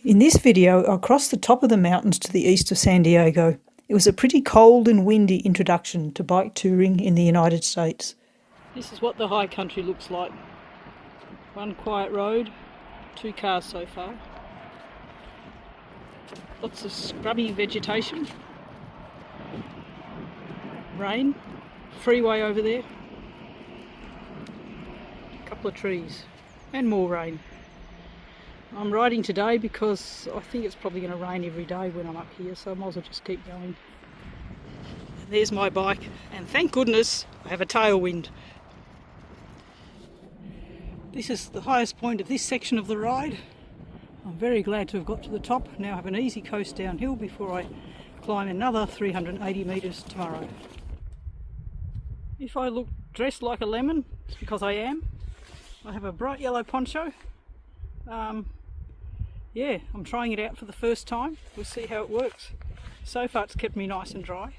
In this video, I crossed the top of the mountains to the east of San Diego. It was a pretty cold and windy introduction to bike touring in the United States. This is what the high country looks like. One quiet road, 2 cars so far. Lots of scrubby vegetation. Rain, freeway over there. A couple of trees and more rain. I'm riding today because I think it's probably going to rain every day when I'm up here, so I might as well just keep going. And there's my bike, and thank goodness I have a tailwind. This is the highest point of this section of the ride. I'm very glad to have got to the top. Now I have an easy coast downhill before I climb another 380 metres tomorrow. If I look dressed like a lemon, it's because I am. I have a bright yellow poncho. Yeah, I'm trying it out for the first time. We'll see how it works. So far it's kept me nice and dry.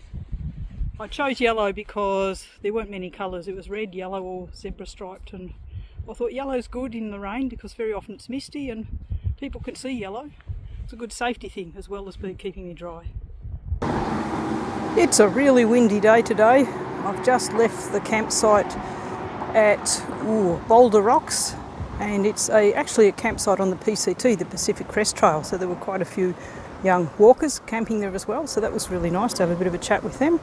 I chose yellow because there weren't many colours. It was red, yellow or zebra striped, and I thought yellow's good in the rain because very often it's misty and people can see yellow. It's a good safety thing as well as keeping me dry. It's a really windy day today. I've just left the campsite at Boulder Rocks. And it's actually a campsite on the PCT, the Pacific Crest Trail, so there were quite a few young walkers camping there as well, so that was really nice to have a bit of a chat with them.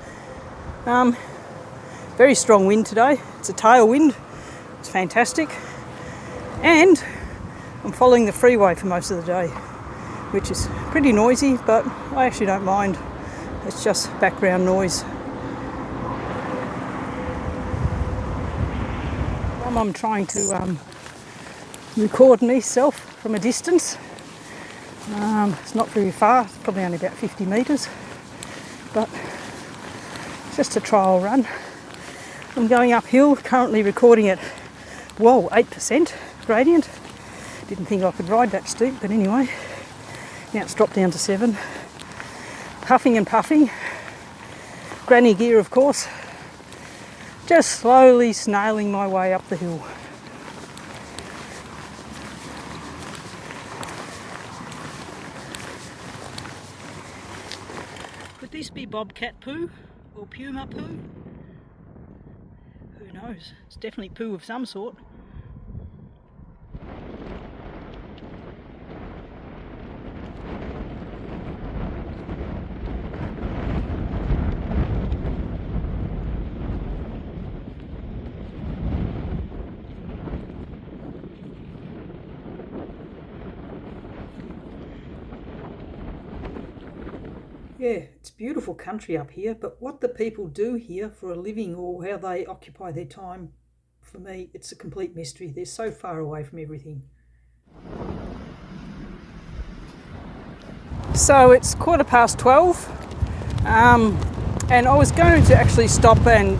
Very strong wind today. It's a tailwind. It's fantastic. And I'm following the freeway for most of the day, which is pretty noisy, but I actually don't mind. It's just background noise. I'm trying to record myself from a distance. It's not very far, it's probably only about 50 metres, but it's just a trial run. I'm going uphill, currently recording at 8% gradient. Didn't think I could ride that steep, but anyway, now it's dropped down to 7. Huffing and puffing, granny gear of course, just slowly snailing my way up the hill. Could this be bobcat poo or puma poo? Who knows? It's definitely poo of some sort. Yeah, it's beautiful country up here, but what the people do here for a living or how they occupy their time, for me, it's a complete mystery. They're so far away from everything. So it's 12:15, and I was going to actually stop and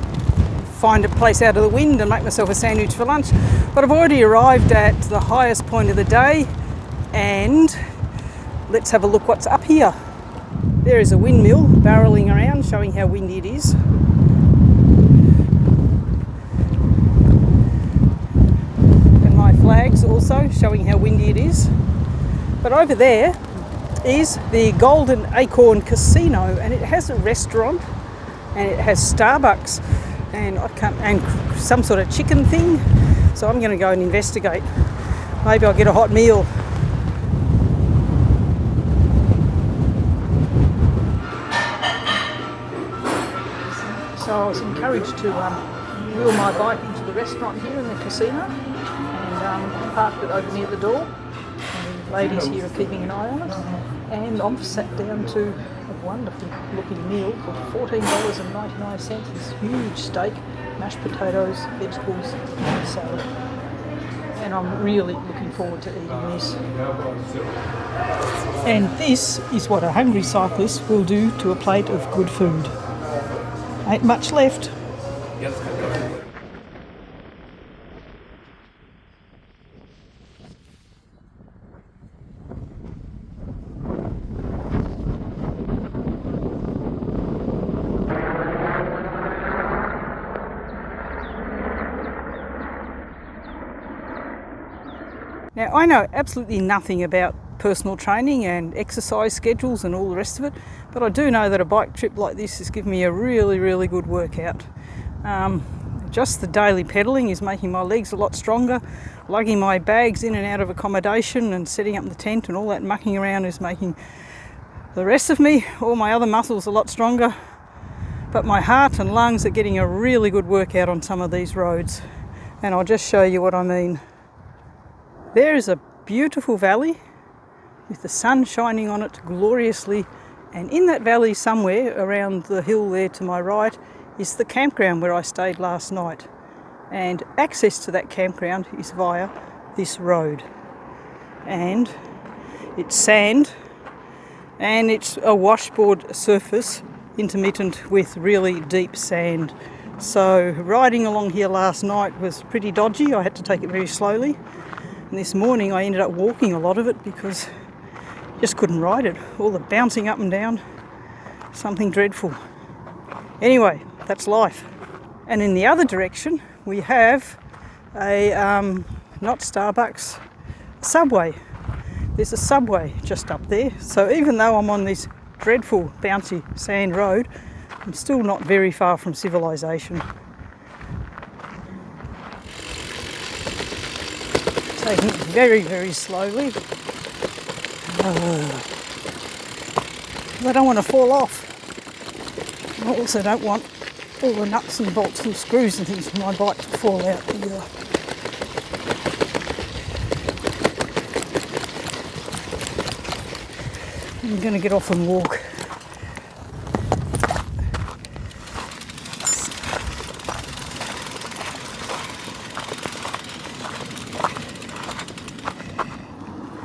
find a place out of the wind and make myself a sandwich for lunch, but I've already arrived at the highest point of the day, and let's have a look what's up here. There is a windmill barrelling around, showing how windy it is. And my flags also showing how windy it is. But over there is the Golden Acorn Casino, and it has a restaurant and it has Starbucks and some sort of chicken thing. So I'm going to go and investigate. Maybe I'll get a hot meal. So I was encouraged to wheel my bike into the restaurant here in the casino, and parked it over near the door. And the ladies here are keeping an eye on it. And I've sat down to a wonderful looking meal for $14.99. This huge steak, mashed potatoes, vegetables, and salad. And I'm really looking forward to eating this. And this is what a hungry cyclist will do to a plate of good food. Ain't much left. Now I know absolutely nothing about personal training and exercise schedules and all the rest of it, but I do know that a bike trip like this has given me a really, really good workout. Just the daily pedalling is making my legs a lot stronger. Lugging my bags in and out of accommodation and setting up the tent and all that mucking around is making the rest of me, all my other muscles, a lot stronger. But my heart and lungs are getting a really good workout on some of these roads. And I'll just show you what I mean. There is a beautiful valley with the sun shining on it gloriously, and in that valley somewhere around the hill there to my right is the campground where I stayed last night, and access to that campground is via this road, and it's sand and it's a washboard surface intermittent with really deep sand. So riding along here last night was pretty dodgy. I had to take it very slowly, and this morning I ended up walking a lot of it because I just couldn't ride it. All the bouncing up and down, something dreadful. Anyway, that's life. And in the other direction we have a not Starbucks, Subway. There's a Subway just up there. So even though I'm on this dreadful bouncy sand road, I'm still not very far from civilization. Taking it very, very slowly. I don't want to fall off. I also don't want all the nuts and bolts and screws and things from my bike to fall out either. I'm going to get off and walk.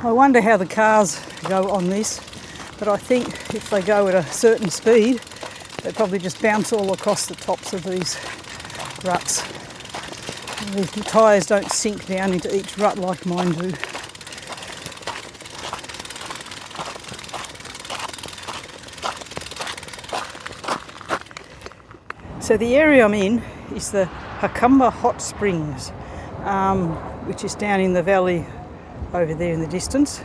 I wonder how the cars go on this, but I think if they go at a certain speed, they probably just bounce all across the tops of these ruts. The tyres don't sink down into each rut like mine do. So the area I'm in is the Hakamba Hot Springs, which is down in the valley over there in the distance.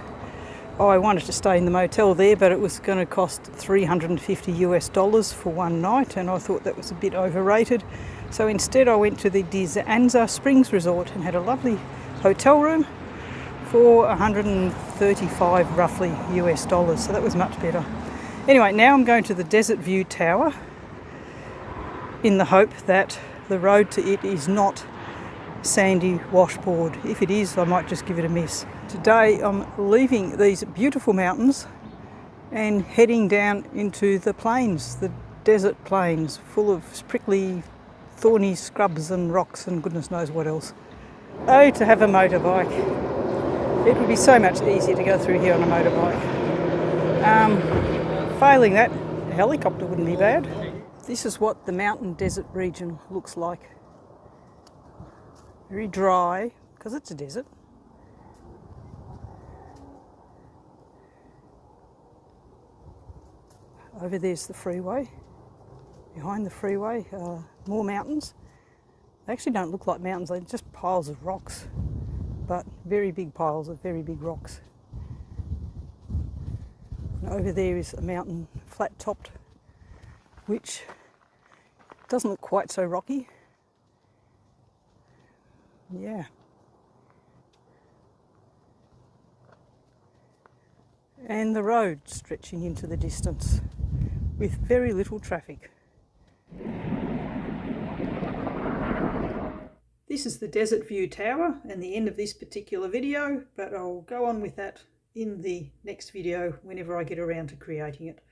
I wanted to stay in the motel there, but it was going to cost $350 for one night, and I thought that was a bit overrated. So instead I went to the Anza Springs Resort and had a lovely hotel room for $135 roughly US dollars. So that was much better. Anyway, now I'm going to the Desert View Tower in the hope that the road to it is not sandy washboard. If it is, I might just give it a miss. Today I'm leaving these beautiful mountains and heading down into the plains, the desert plains, full of prickly, thorny scrubs and rocks and goodness knows what else. Oh, to have a motorbike. It would be so much easier to go through here on a motorbike. Failing that, a helicopter wouldn't be bad. This is what the mountain desert region looks like. Very dry, because it's a desert. Over there's the freeway. Behind the freeway are more mountains. They actually don't look like mountains, they're just piles of rocks, but very big piles of very big rocks. And over there is a mountain, flat-topped, which doesn't look quite so rocky. Yeah. And the road stretching into the distance with very little traffic. This is the Desert View Tower and the end of this particular video, but I'll go on with that in the next video whenever I get around to creating it.